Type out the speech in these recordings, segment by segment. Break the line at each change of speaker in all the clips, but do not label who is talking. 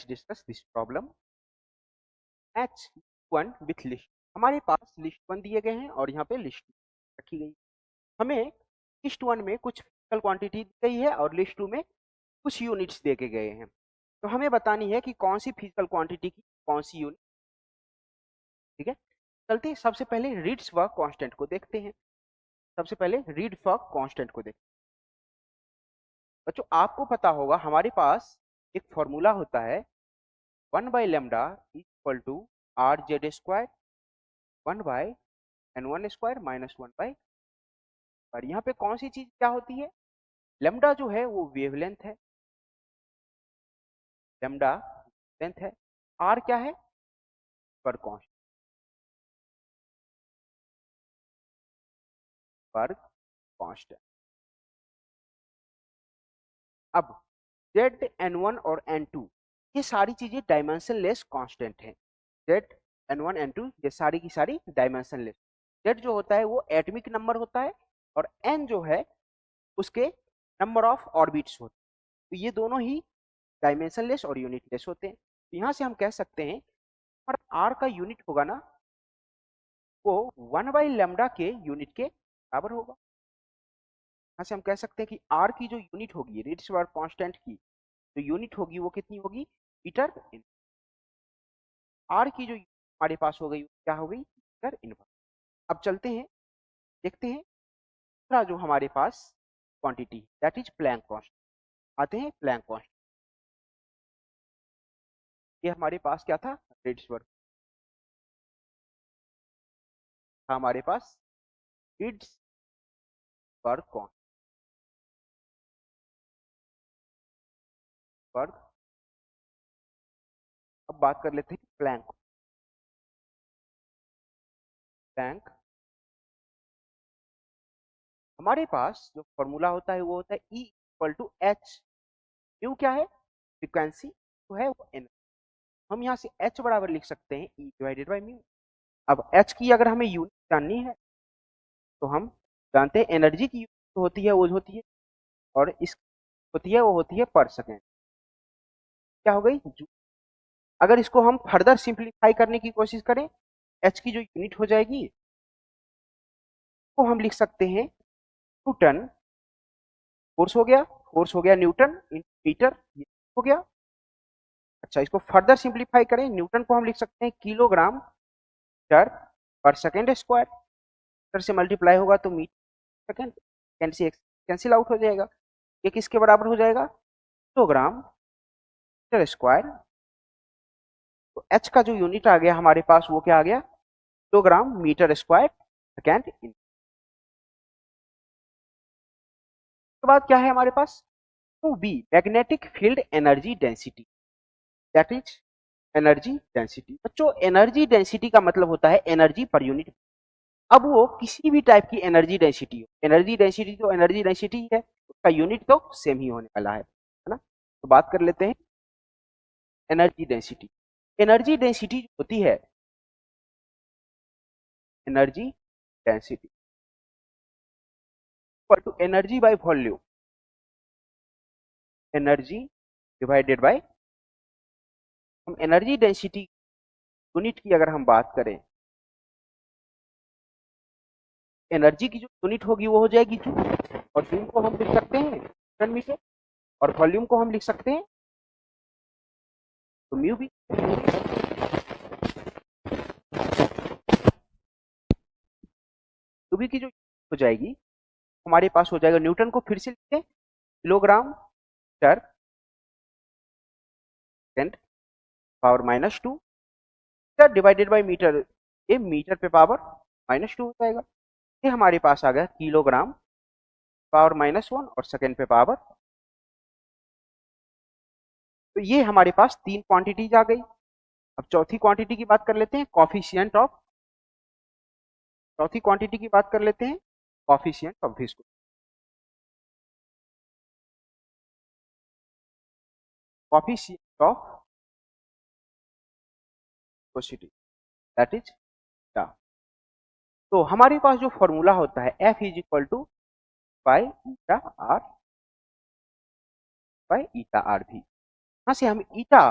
Discuss this problem H1 with list. हमारे पास list 1 दिए गए हैं और यहाँ पे लिस्ट 2 रखी गई। हमें लिस्ट 1 में कुछ फिजिकल क्वांटिटी दी गई है और लिस्ट 2 में कुछ यूनिट्स दे के गए हैं। तो हमें बतानी है कि कौन सी फिजिकल क्वांटिटी की कौन सी यूनिट। ठीक है, चलते हैं सबसे पहले रीड्स वर्क कांस्टेंट को देखते हैं। सबसे पहले रीड वर्क कांस्टेंट को देखते हैं। बच्चों आपको पता होगा हमारे पास एक फॉर्मूला होता है 1/λ equal to R Z square 1/n1 square minus 1/। और यहाँ पे कौन सी चीज क्या होती है? लेमडा जो है वो वेवलेंथ है, लेमडा लेंथ है। आर क्या है? Work constant, work constant. अब जेड n1 और n2 ये सारी चीजें डायमेंशनलेस कांस्टेंट हैं। जेड n1 n2 ये सारी की सारी डायमेंशनलेस। जेड जो होता है वो एटॉमिक नंबर होता है और n जो है उसके नंबर ऑफ ऑर्बिट्स होते हैं। तो ये दोनों ही डायमेंशनलेस और यूनिटलेस होते हैं। तो यहाँ से हम कह सकते हैं हमारा आर का यूनिट होगा ना वो 1/λ के यूनिट के बराबर होगा। यहाँ से हम कह सकते हैं कि आर की जो यूनिट होगी रीड्स वर्क कांस्टेंट की जो यूनिट होगी वो कितनी होगी? Metre in. आर की जो हमारे पास हो गई क्या हो गई? Meter in. अब चलते हैं देखते हैं दूसरा जो हमारे पास quantity that is Planck constant. आते हैं प्लैंक कांस्टेंट। ये हमारे पास क्या था? रीड्स वर्क था हमारे पास रीड्स वर्क वर्क। अब बात कर लेते हैं प्लैंक प्लैंक। हमारे पास जो फॉर्मूला होता है वो होता है E equal to H. Mu क्या है? फ्रीक्वेंसी तो है वो एन। हम यहाँ से H बराबर लिख सकते हैं E डिवाइडेड बाई म्यू। अब H की अगर हमें यूनिट जाननी है तो हम जानते हैं एनर्जी की यूनिट होती है वो होती है और इस होती है वो होती है पर सेकेंड। क्या हो गई? जूल। अगर इसको हम फर्दर सिंप्लीफाई करने की कोशिश करें H की जो यूनिट हो जाएगी वो हम लिख सकते हैं न्यूटन। फोर्स हो गया न्यूटन इन मीटर हो गया। अच्छा इसको फर्दर सिंप्लीफाई करें न्यूटन को हम लिख सकते हैं किलोग्राम मीटर पर सेकेंड स्क्वायर। मीटर से मल्टीप्लाई होगा तो मीटर सेकेंड कैंसिल आउट हो जाएगा। ये किसके बराबर हो जाएगा? Kilogram metre square. तो एच का जो यूनिट आ गया हमारे पास वो क्या आ गया? Kilogram metre square second in. उसके बाद क्या है हमारे पास? To be magnetic field energy density that is energy density. बच्चों एनर्जी डेंसिटी का मतलब होता है एनर्जी पर यूनिट। अब वो किसी भी टाइप की एनर्जी डेंसिटी हो, एनर्जी डेंसिटी तो एनर्जी डेंसिटी है उसका यूनिट तो सेम ही होने वाला है ना। तो बात कर लेते हैं एनर्जी डेंसिटी। एनर्जी डेंसिटी होती है energy density equal to energy by volume, energy divided by. हम एनर्जी डेंसिटी यूनिट की अगर हम बात करें एनर्जी की जो यूनिट होगी वो हो जाएगी जूल और जूल को हम लिख सकते हैं न्यूटन मीटर और वॉल्यूम को हम लिख सकते हैं तो म्यू भी। म्यू भी की जो हो जाएगी हमारे पास हो जाएगा न्यूटन को फिर से लिखते हैं kilogram metre second power -2 metre divided by metre. ये मीटर पे पावर -2 हो जाएगा। ये हमारे पास आ गया किलोग्राम पावर -1 और सेकेंड पे पावर। तो ये हमारे पास तीन क्वांटिटीज आ गई। अब चौथी क्वांटिटी की बात कर लेते हैं कॉफिशिएंट ऑफ। चौथी क्वांटिटी की बात कर लेते हैं coefficient of viscosity. Coefficient of viscosity that is eta. तो हमारे पास जो फॉर्मूला होता है F is equal to by eta r by eta r भी। यहाँ से हम ईटा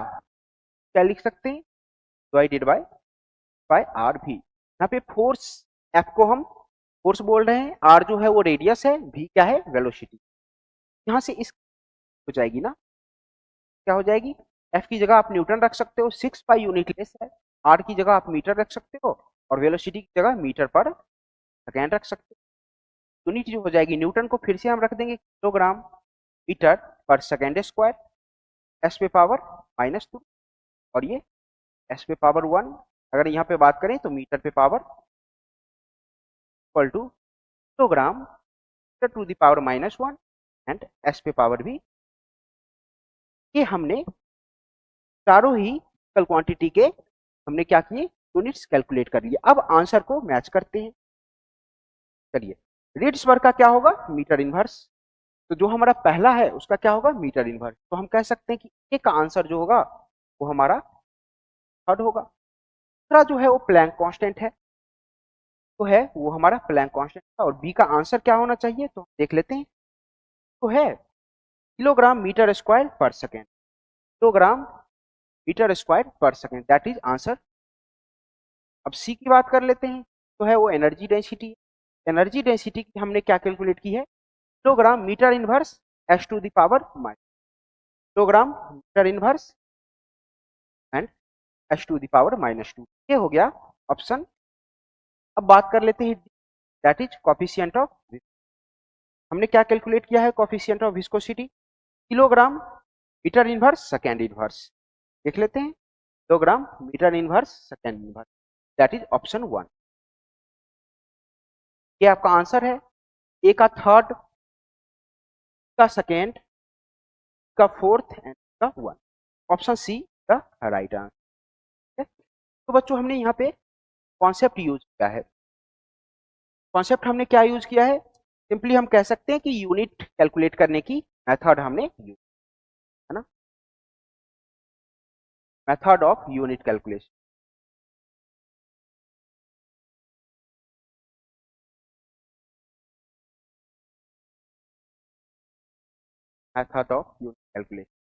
क्या लिख सकते हैं, डिवाइडेड बाय आर भी। यहाँ पे फोर्स एफ को हम फोर्स बोल रहे हैं, आर जो है वो रेडियस है, भी क्या है, वेलोसिटी। यहाँ से इस हो जाएगी ना, क्या हो जाएगी, एफ की जगह आप न्यूटन रख सकते हो, 6 पाई यूनिट लेस है, आर की जगह आप मीटर रख सकते हो, और वेलोसिटी की जगह मीटर पर सेकेंड रख सकते हो। यूनिट जो हो जाएगी न्यूटन को फिर से हम रख देंगे किलोग्राम मीटर पर सेकेंड स्क्वायर, एस पे पावर -2, और ये एस पे पावर 1। अगर यहाँ पे बात करें तो मीटर पे power equal to kilogram metre to the power -1 and S पे पावर भी। ये हमने चारों ही इक्वल क्वांटिटी के हमने क्या किए, यूनिट्स कैलकुलेट कर लिए। अब आंसर को मैच करते हैं। चलिए, रीड्स वर्क का क्या होगा, मीटर इनवर्स। तो जो हमारा पहला है उसका क्या होगा, मीटर इनवर्स। तो हम कह सकते हैं कि ए का आंसर जो होगा वो हमारा थर्ड होगा। दूसरा जो है वो प्लैंक कांस्टेंट है, तो है वो हमारा प्लैंक कांस्टेंट है। और बी का आंसर क्या होना चाहिए, तो देख लेते हैं। तो है किलोग्राम मीटर स्क्वायर पर सेकेंड, किलोग्राम मीटर स्क्वायर पर सेकेंड, दैट इज आंसर। अब सी की बात कर लेते हैं, तो है वो एनर्जी डेंसिटी। एनर्जी डेंसिटी की हमने क्या कैलकुलेट की है, kilogram metre inverse S to the power minus, kilogram metre inverse and S to the power -2। ये हो गया ऑप्शन। अब बात कर लेते हैं, दैट इज कोफिशिएंट ऑफ, हमने क्या कैलकुलेट किया है, coefficient of viscosity, kilogram metre inverse second inverse. देख लेते हैं, kilogram metre inverse second inverse, that is option 1। ये आपका आंसर है। ए का थर्ड, का सेकेंड, का फोर्थ एंड का 1, ऑप्शन सी का राइट आंसर। तो बच्चों हमने यहाँ पे कॉन्सेप्ट यूज किया है। कॉन्सेप्ट हमने क्या यूज किया है, सिंपली हम कह सकते हैं कि यूनिट कैलकुलेट करने की मेथड हमने यूज, है ना, method of unit calculation, method of unit calculation.